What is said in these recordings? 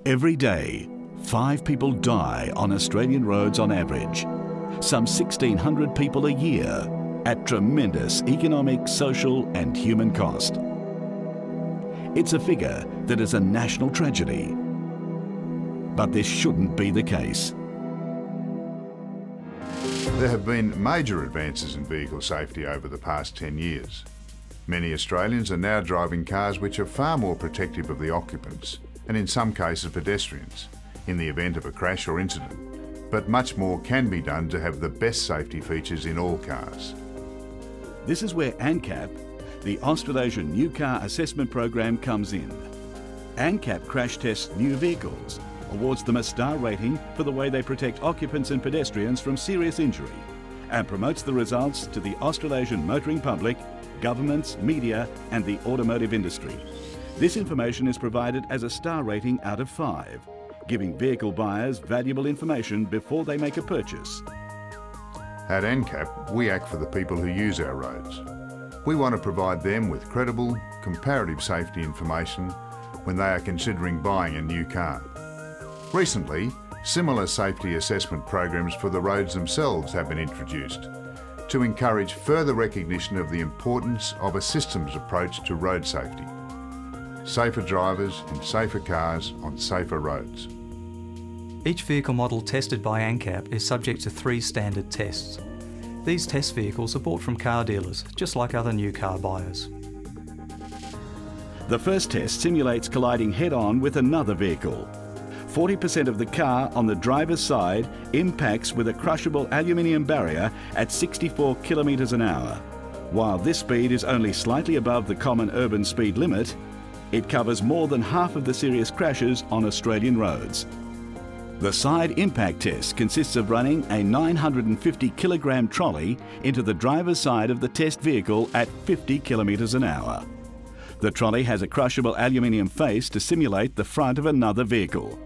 Every day, 5 people die on Australian roads on average, some 1,600 people a year, at tremendous economic, social and human cost. It's a figure that is a national tragedy. But this shouldn't be the case. There have been major advances in vehicle safety over the past 10 years. Many Australians are now driving cars which are far more protective of the occupants, and in some cases pedestrians, in the event of a crash or incident. But much more can be done to have the best safety features in all cars. This is where ANCAP, the Australasian New Car Assessment Program, comes in. ANCAP crash tests new vehicles, awards them a star rating for the way they protect occupants and pedestrians from serious injury, and promotes the results to the Australasian motoring public, governments, media and the automotive industry. This information is provided as a star rating out of 5, giving vehicle buyers valuable information before they make a purchase. At ANCAP, we act for the people who use our roads. We want to provide them with credible, comparative safety information when they are considering buying a new car. Recently, similar safety assessment programs for the roads themselves have been introduced to encourage further recognition of the importance of a systems approach to road safety. Safer drivers in safer cars on safer roads. Each vehicle model tested by ANCAP is subject to 3 standard tests. These test vehicles are bought from car dealers, just like other new car buyers. The first test simulates colliding head-on with another vehicle. 40% of the car on the driver's side impacts with a crushable aluminium barrier at 64 kilometres an hour. While this speed is only slightly above the common urban speed limit, it covers more than half of the serious crashes on Australian roads. The side impact test consists of running a 950 kilogram trolley into the driver's side of the test vehicle at 50 kilometres an hour. The trolley has a crushable aluminium face to simulate the front of another vehicle.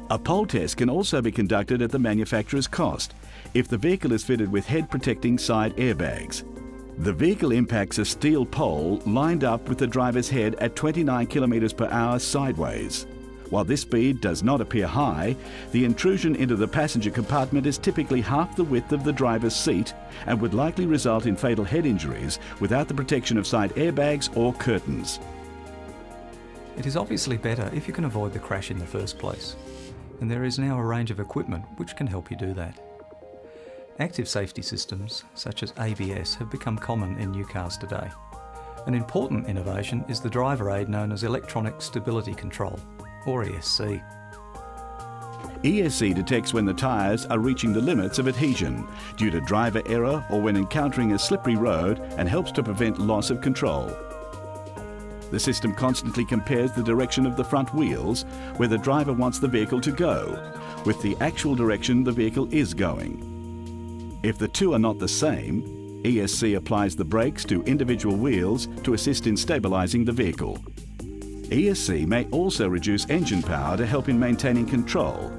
A pole test can also be conducted at the manufacturer's cost if the vehicle is fitted with head-protecting side airbags. The vehicle impacts a steel pole lined up with the driver's head at 29 kilometres per hour sideways. While this speed does not appear high, the intrusion into the passenger compartment is typically half the width of the driver's seat and would likely result in fatal head injuries without the protection of side airbags or curtains. It is obviously better if you can avoid the crash in the first place, and there is now a range of equipment which can help you do that. Active safety systems, such as ABS, have become common in new cars today. An important innovation is the driver aid known as Electronic Stability Control, or ESC. ESC detects when the tyres are reaching the limits of adhesion due to driver error or when encountering a slippery road and helps to prevent loss of control. The system constantly compares the direction of the front wheels, where the driver wants the vehicle to go, with the actual direction the vehicle is going. If the two are not the same, ESC applies the brakes to individual wheels to assist in stabilising the vehicle. ESC may also reduce engine power to help in maintaining control.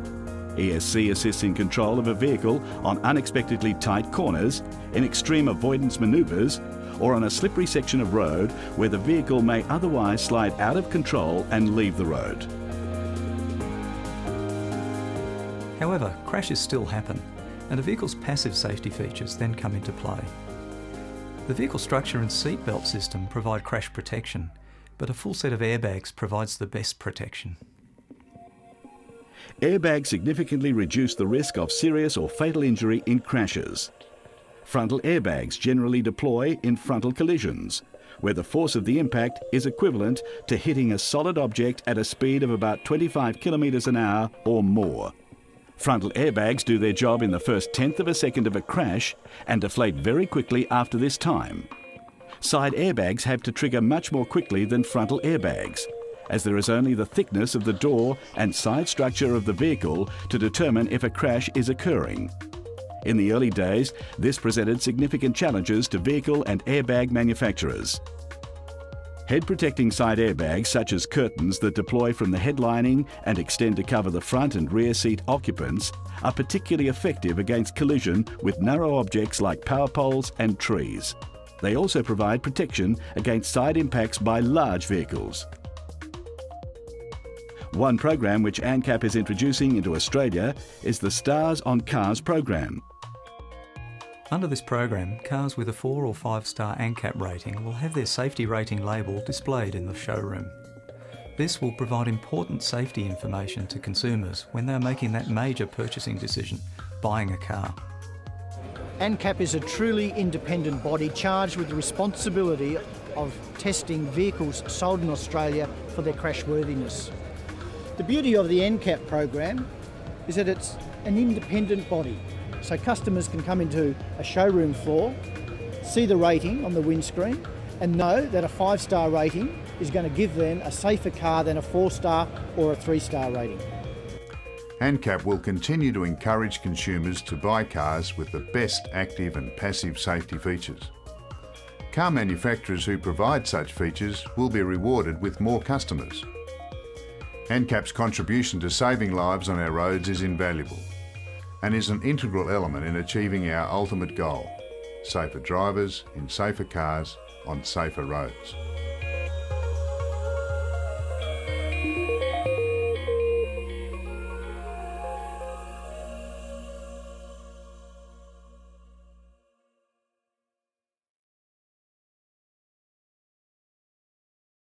ESC assists in control of a vehicle on unexpectedly tight corners, in extreme avoidance manoeuvres, or on a slippery section of road where the vehicle may otherwise slide out of control and leave the road. However, crashes still happen, and a vehicle's passive safety features then come into play. The vehicle structure and seatbelt system provide crash protection, but a full set of airbags provides the best protection. Airbags significantly reduce the risk of serious or fatal injury in crashes. Frontal airbags generally deploy in frontal collisions, where the force of the impact is equivalent to hitting a solid object at a speed of about 25 kilometres an hour or more. Frontal airbags do their job in the first tenth of a second of a crash and deflate very quickly after this time. Side airbags have to trigger much more quickly than frontal airbags, as there is only the thickness of the door and side structure of the vehicle to determine if a crash is occurring. In the early days, this presented significant challenges to vehicle and airbag manufacturers. Head-protecting side airbags, such as curtains that deploy from the head lining and extend to cover the front and rear seat occupants, are particularly effective against collision with narrow objects like power poles and trees. They also provide protection against side impacts by large vehicles. One program which ANCAP is introducing into Australia is the Stars on Cars program. Under this program, cars with a 4 or 5-star ANCAP rating will have their safety rating label displayed in the showroom. This will provide important safety information to consumers when they are making that major purchasing decision, buying a car. ANCAP is a truly independent body charged with the responsibility of testing vehicles sold in Australia for their crashworthiness. The beauty of the ANCAP program is that it's an independent body. So customers can come into a showroom floor, see the rating on the windscreen and know that a 5-star rating is going to give them a safer car than a 4-star or a 3-star rating. ANCAP will continue to encourage consumers to buy cars with the best active and passive safety features. Car manufacturers who provide such features will be rewarded with more customers. ANCAP's contribution to saving lives on our roads is invaluable and is an integral element in achieving our ultimate goal: safer drivers in safer cars on safer roads.